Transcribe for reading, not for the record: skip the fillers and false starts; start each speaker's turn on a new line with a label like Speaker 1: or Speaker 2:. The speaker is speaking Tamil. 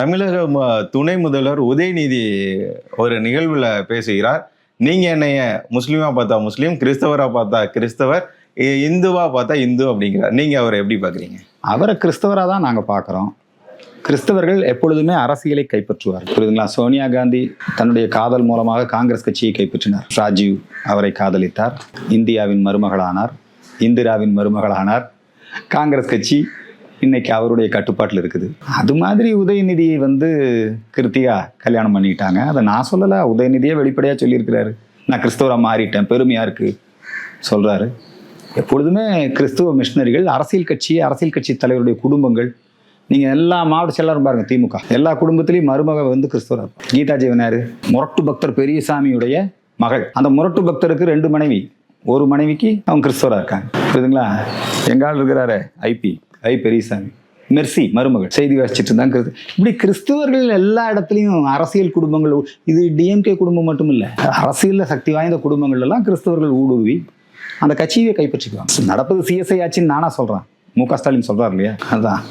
Speaker 1: தமிழக துணை முதல்வர் உதயநிதி ஒரு நிகழ்வுல பேசுகிறார். நீங்க என்னைய முஸ்லீமா பார்த்தா முஸ்லீம், கிறிஸ்தவரா பார்த்தா கிறிஸ்தவர், இந்துவா பார்த்தா இந்து அப்படிங்கிறார். நீங்க அவரை எப்படி பாக்குறீங்க?
Speaker 2: அவரை கிறிஸ்தவராக தான் நாங்கள் பார்க்குறோம். கிறிஸ்தவர்கள் எப்பொழுதுமே அரசியலை கைப்பற்றுவார். புரியுதுங்களா? சோனியா காந்தி தன்னுடைய காதல் மூலமாக காங்கிரஸ் கட்சியை கைப்பற்றினார். ராஜீவ் அவரை காதலித்தார், இந்தியாவின் மருமகளானார், இந்திராவின் மருமகளானார். காங்கிரஸ் கட்சி இன்னைக்கு அவருடைய கட்டுப்பாட்டில் இருக்குது. அது மாதிரி உதயநிதியை கிருத்திகா கல்யாணம் பண்ணிட்டாங்க. அதை நான் சொல்லலை, உதயநிதியே வெளிப்படையாக சொல்லியிருக்கிறாரு. நான் கிறிஸ்தவராக மாறிட்டேன், பெருமையாக இருக்குது சொல்கிறாரு. எப்பொழுதுமே கிறிஸ்துவ மிஷினரிகள் அரசியல் கட்சி தலைவருடைய குடும்பங்கள், நீங்கள் எல்லா மாவட்ட செயலரும் பாருங்கள், திமுக எல்லா குடும்பத்திலையும் மருமக கிறிஸ்தவராக. கீதா ஜீவனாரு முரட்டு பக்தர் பெரியசாமியுடைய மகள். அந்த முரட்டு பக்தருக்கு 2 மனைவி, ஒரு மனைவிக்கு அவங்க கிறிஸ்தவராக இருக்காங்க. புரியுதுங்களா? எங்கால் இருக்கிறாரு ஐ பெரியசாமி, மெர்சி மருமகள், செய்தி வாசிச்சுட்டு இருந்தாங்க. இப்படி கிறிஸ்தவர்கள் எல்லா இடத்துலையும் அரசியல் குடும்பங்கள், இது டிஎம்கே குடும்பம் மட்டும் இல்லை, அரசியலில் சக்தி வாய்ந்த குடும்பங்கள் எல்லாம் கிறிஸ்தவர்கள் ஊடுருவி அந்த கட்சியை கைப்பற்றிக்குவாங்க. நடப்பது சிஎஸ்ஐ ஆச்சுன்னு நானா சொல்கிறேன், மு க ஸ்டாலின் சொல்கிறார் இல்லையா? அதுதான்